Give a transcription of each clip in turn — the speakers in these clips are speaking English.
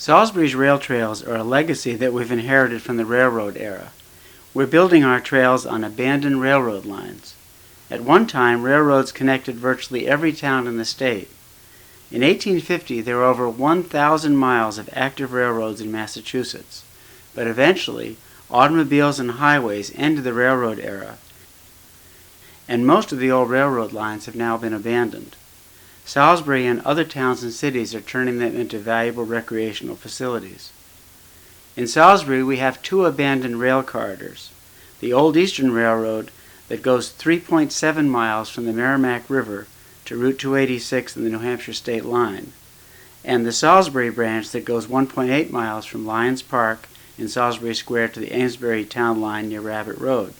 Salisbury's rail trails are a legacy that we've inherited from the railroad era. We're building our trails on abandoned railroad lines. At one time, railroads connected virtually every town in the state. In 1850, there were over 1,000 miles of active railroads in Massachusetts, but eventually, automobiles and highways ended the railroad era, and most of the old railroad lines have now been abandoned. Salisbury and other towns and cities are turning them into valuable recreational facilities. In Salisbury, we have two abandoned rail corridors: the Old Eastern Railroad that goes 3.7 miles from the Merrimack River to Route 286 and the New Hampshire state line, and the Salisbury branch that goes 1.8 miles from Lions Park in Salisbury Square to the Amesbury town line near Rabbit Road.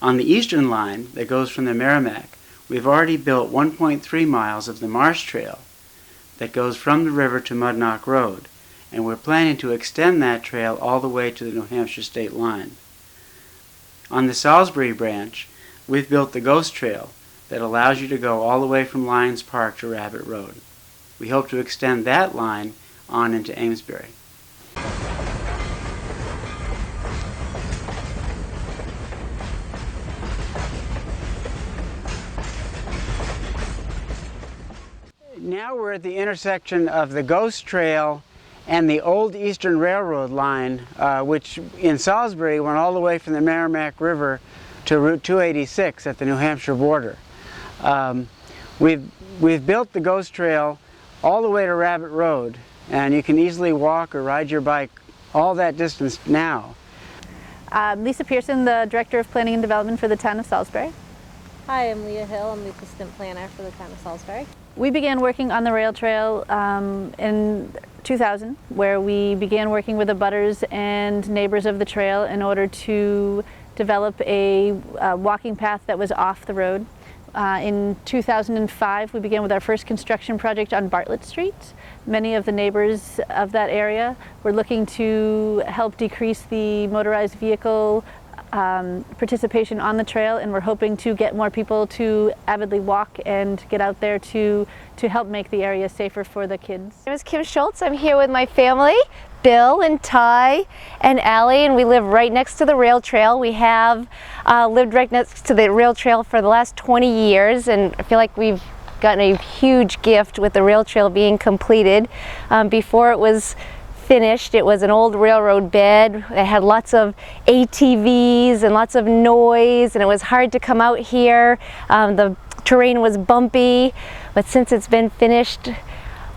On the eastern line that goes from the Merrimack, we've already built 1.3 miles of the Marsh Trail that goes from the river to Mudnock Road, and we're planning to extend that trail all the way to the New Hampshire state line. On the Salisbury branch, we've built the Ghost Trail that allows you to go all the way from Lions Park to Rabbit Road. We hope to extend that line on into Amesbury. Now we're at the intersection of the Ghost Trail and the Old Eastern Railroad line, which in Salisbury went all the way from the Merrimack River to Route 286 at the New Hampshire border. We've built the Ghost Trail all the way to Rabbit Road, and you can easily walk or ride your bike all that distance now. Lisa Pearson, the Director of Planning and Development for the town of Salisbury. Hi, I'm Leah Hill. I'm the Assistant Planner for the town of Salisbury. We began working on the rail trail in 2000, where we began working with the abutters and neighbors of the trail in order to develop a walking path that was off the road. In 2005, we began with our first construction project on Bartlett Street. Many of the neighbors of that area were looking to help decrease the motorized vehicle participation on the trail, and we're hoping to get more people to avidly walk and get out there to help make the area safer for the kids. My name is Kim Schultz. I'm here with my family, Bill and Ty and Allie, and we live right next to the rail trail. We have lived right next to the rail trail for the last 20 years, and I feel like we've gotten a huge gift with the rail trail being completed. Before it was finished, it was an old railroad bed. It had lots of ATVs and lots of noise, and it was hard to come out here. The terrain was bumpy, but since it's been finished,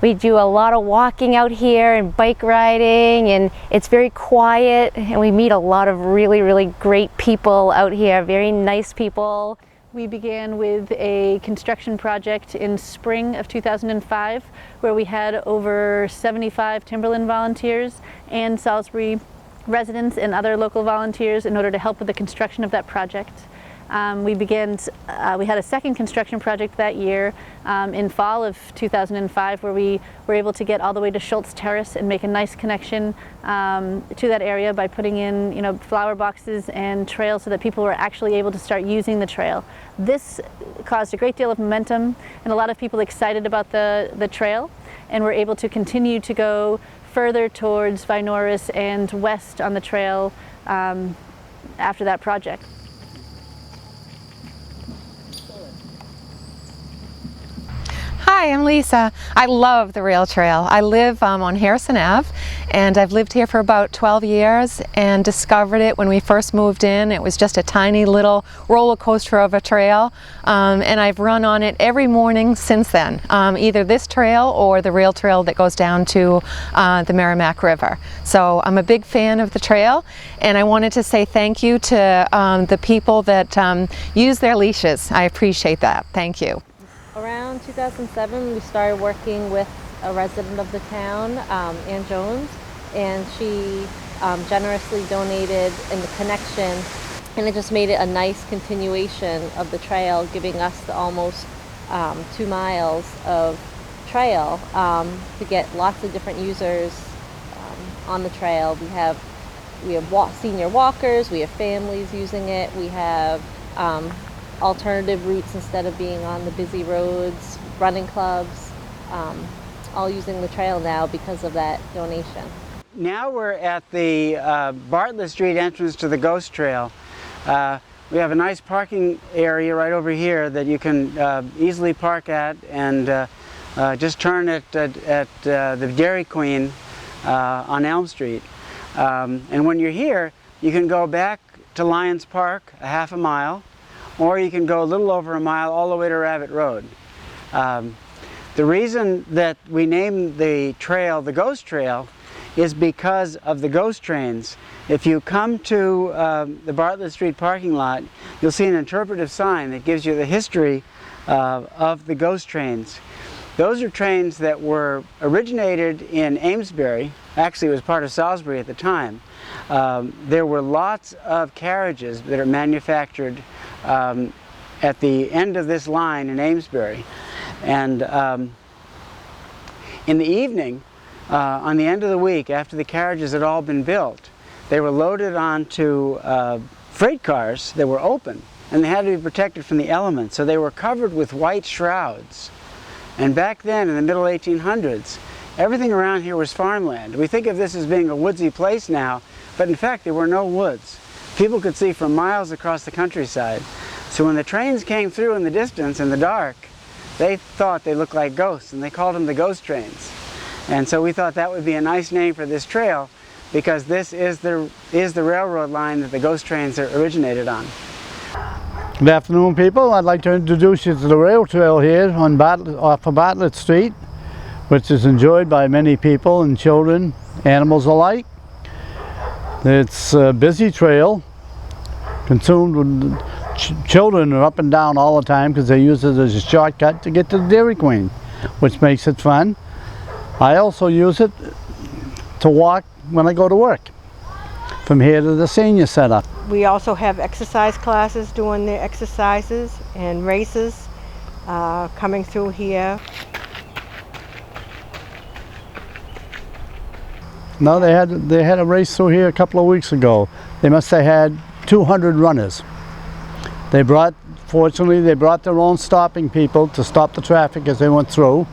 we do a lot of walking out here and bike riding, and it's very quiet, and we meet a lot of really, really great people out here, very nice people. We began with a construction project in spring of 2005, where we had over 75 Timberland volunteers and Salisbury residents and other local volunteers in order to help with the construction of that project. We had a second construction project that year in fall of 2005, where we were able to get all the way to Schultz Terrace and make a nice connection to that area by putting in, flower boxes and trails so that people were actually able to start using the trail. This caused a great deal of momentum and a lot of people excited about the trail, and we're able to continue to go further towards Vinoris and west on the trail after that project. Hi, I'm Lisa. I love the rail trail. I live on Harrison Ave, and I've lived here for about 12 years and discovered it when we first moved in. It was just a tiny little roller coaster of a trail, and I've run on it every morning since then, either this trail or the rail trail that goes down to the Merrimack River. So I'm a big fan of the trail, and I wanted to say thank you to the people that use their leashes. I appreciate that. Thank you. Around 2007, we started working with a resident of the town, Ann Jones, and she generously donated in the connection, and it just made it a nice continuation of the trail, giving us the almost 2 miles of trail to get lots of different users on the trail. We have senior walkers, we have families using it, we have alternative routes instead of being on the busy roads, running clubs. all using the trail now because of that donation. Now we're at the Bartlett Street entrance to the Ghost Trail. We have a nice parking area right over here that you can easily park at, and just turn at the Dairy Queen on Elm Street. And when you're here, you can go back to Lions Park a half a mile, or you can go a little over a mile all the way to Rabbit Road. The reason that we named the trail the Ghost Trail is because of the ghost trains. If you come to the Bartlett Street parking lot, you'll see an interpretive sign that gives you the history of the ghost trains. Those are trains that were originated in Amesbury. Actually, it was part of Salisbury at the time. There were lots of carriages that are manufactured at the end of this line in Amesbury. And in the evening, on the end of the week, after the carriages had all been built, they were loaded onto freight cars that were open, and they had to be protected from the elements, so they were covered with white shrouds. And back then, in the middle 1800s, everything around here was farmland. We think of this as being a woodsy place now, but in fact there were no woods. People could see for miles across the countryside. So when the trains came through in the distance, in the dark, they thought they looked like ghosts, and they called them the ghost trains. And so we thought that would be a nice name for this trail, because this is the railroad line that the ghost trains are originated on. Good afternoon, people. I'd like to introduce you to the rail trail here on off of Bartlett Street, which is enjoyed by many people and children, animals alike. It's a busy trail, consumed with children are up and down all the time because they use it as a shortcut to get to the Dairy Queen, which makes it fun. I also use it to walk when I go to work, from here to the senior center. We also have exercise classes doing their exercises and races coming through here. No, they had a race through here a couple of weeks ago. They must have had 200 runners. Fortunately, they brought their own stopping people to stop the traffic as they went through.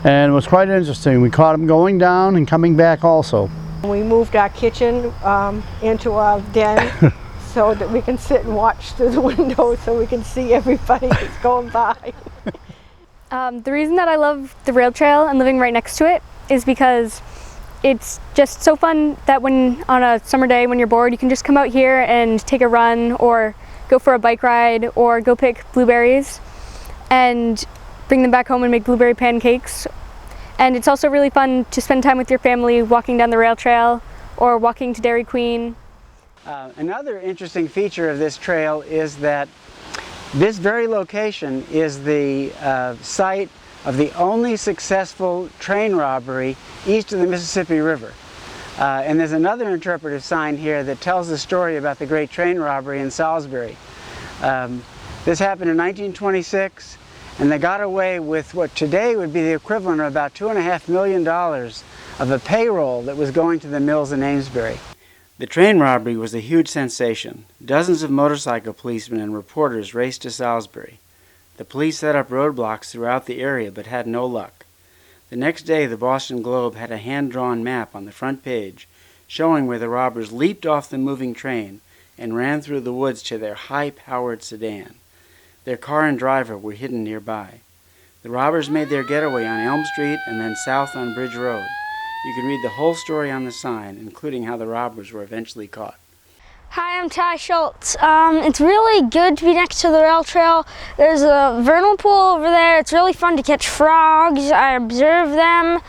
And it was quite interesting. We caught them going down and coming back also. We moved our kitchen into our den so that we can sit and watch through the window so we can see everybody that's going by. The reason that I love the rail trail and living right next to it is because it's just so fun that when on a summer day when you're bored, you can just come out here and take a run or go for a bike ride or go pick blueberries and bring them back home and make blueberry pancakes. And it's also really fun to spend time with your family walking down the rail trail or walking to Dairy Queen. Another interesting feature of this trail is that this very location is the site of the only successful train robbery east of the Mississippi River. And there's another interpretive sign here that tells the story about the great train robbery in Salisbury. This happened in 1926, and they got away with what today would be the equivalent of about $2.5 million of a payroll that was going to the mills in Amesbury. The train robbery was a huge sensation. Dozens of motorcycle policemen and reporters raced to Salisbury. The police set up roadblocks throughout the area but had no luck. The next day, the Boston Globe had a hand-drawn map on the front page showing where the robbers leaped off the moving train and ran through the woods to their high-powered sedan. Their car and driver were hidden nearby. The robbers made their getaway on Elm Street and then south on Bridge Road. You can read the whole story on the sign, including how the robbers were eventually caught. Hi, I'm Ty Schultz. It's really good to be next to the rail trail. There's a vernal pool over there. It's really fun to catch frogs. I observe them,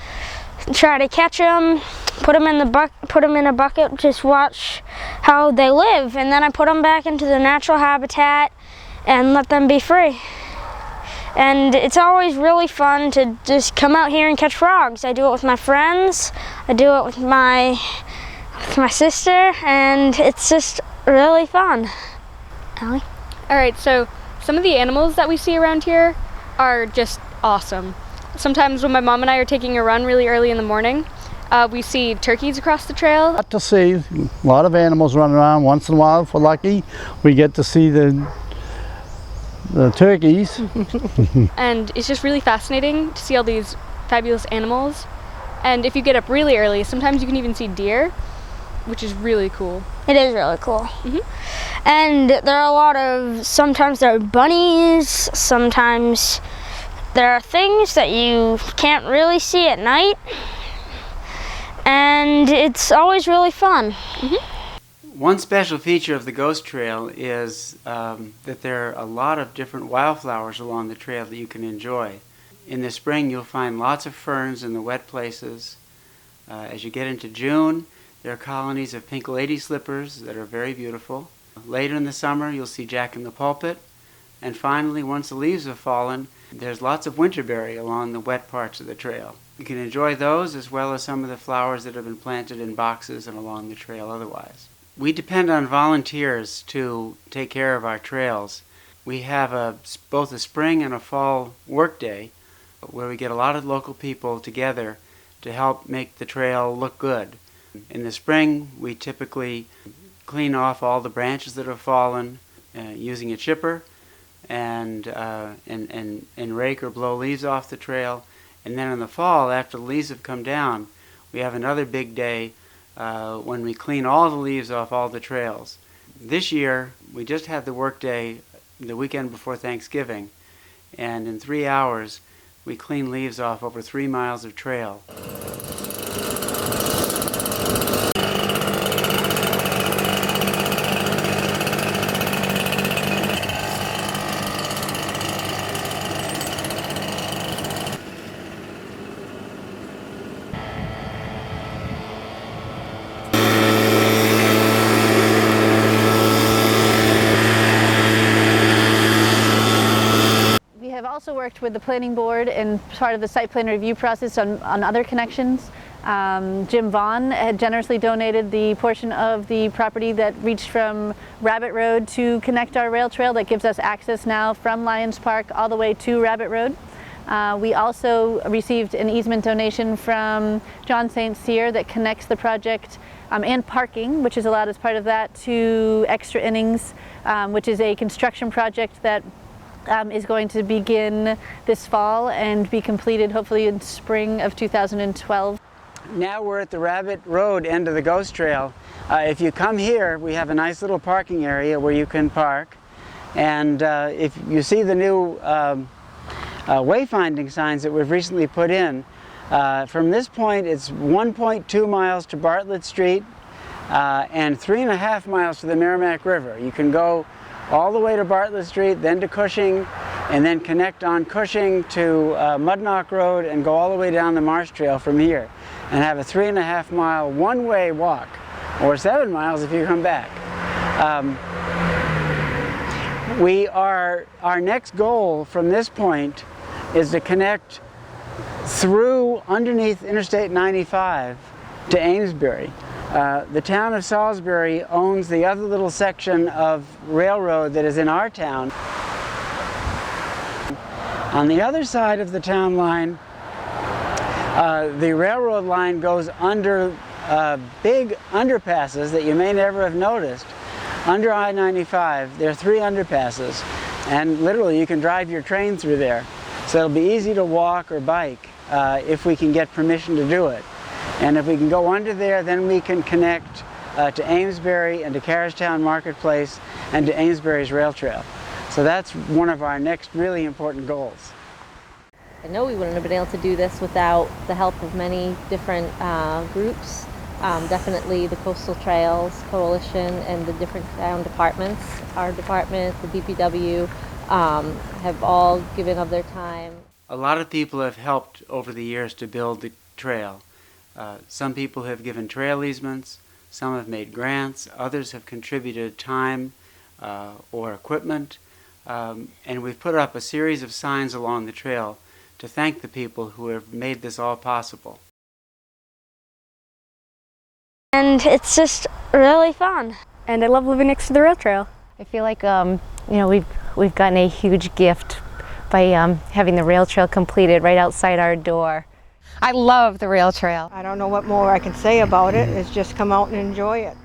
try to catch them, put them in a bucket, just watch how they live, and then I put them back into the natural habitat and let them be free. And it's always really fun to just come out here and catch frogs. I do it with my friends. I do it with my sister, and it's just really fun. Allie? All right, so some of the animals that we see around here are just awesome. Sometimes when my mom and I are taking a run really early in the morning, we see turkeys across the trail. Got to see a lot of animals running around. Once in a while, if we're lucky, we get to see the turkeys. And it's just really fascinating to see all these fabulous animals. And if you get up really early, sometimes you can even see deer, which is really cool. It is really cool. And there are a lot of, sometimes there are bunnies, sometimes there are things that you can't really see at night, and it's always really fun. One special feature of the Ghost Trail is that there are a lot of different wildflowers along the trail that you can enjoy. In the spring, you'll find lots of ferns in the wet places. As you get into June, there are colonies of pink lady slippers that are very beautiful. Later in the summer, you'll see jack-in-the-pulpit. And finally, once the leaves have fallen, there's lots of winterberry along the wet parts of the trail. You can enjoy those as well as some of the flowers that have been planted in boxes and along the trail otherwise. We depend on volunteers to take care of our trails. We have both a spring and a fall workday where we get a lot of local people together to help make the trail look good. In the spring, we typically clean off all the branches that have fallen using a chipper and rake or blow leaves off the trail. And then in the fall, after the leaves have come down, we have another big day when we clean all the leaves off all the trails. This year, we just had the work day the weekend before Thanksgiving, and in 3 hours, we cleaned leaves off over 3 miles of trail. Also worked with the planning board and part of the site plan review process on other connections. Jim Vaughn had generously donated the portion of the property that reached from Rabbit Road to connect our rail trail that gives us access now from Lions Park all the way to Rabbit Road. We also received an easement donation from John St. Cyr that connects the project and parking, which is allowed as part of that, to Extra Innings, which is a construction project that is going to begin this fall and be completed hopefully in spring of 2012. Now we're at the Rabbit Road end of the Ghost Trail. If you come here, we have a nice little parking area where you can park. And if you see the new wayfinding signs that we've recently put in, from this point it's 1.2 miles to Bartlett Street and 3.5 miles to the Merrimack River. You can go all the way to Bartlett Street, then to Cushing, and then connect on Cushing to Mudnock Road and go all the way down the Marsh Trail from here and have a 3.5 mile one-way walk, or 7 miles if you come back. Our next goal from this point is to connect through underneath Interstate 95 to Amesbury. The town of Salisbury owns the other little section of railroad that is in our town. On the other side of the town line, the railroad line goes under big underpasses that you may never have noticed. Under I-95, there are 3 underpasses, and literally you can drive your train through there. So it'll be easy to walk or bike if we can get permission to do it. And if we can go under there, then we can connect to Amesbury and to Carriagetown Marketplace and to Amesbury's rail trail. So that's one of our next really important goals. I know we wouldn't have been able to do this without the help of many different groups. Definitely the Coastal Trails Coalition and the different town departments. Our department, the DPW, have all given of their time. A lot of people have helped over the years to build the trail. Some people have given trail easements, some have made grants, others have contributed time or equipment, and we've put up a series of signs along the trail to thank the people who have made this all possible. And it's just really fun. And I love living next to the rail trail. I feel like we've gotten a huge gift by having the rail trail completed right outside our door. I love the rail trail. I don't know what more I can say about it. It's just come out and enjoy it.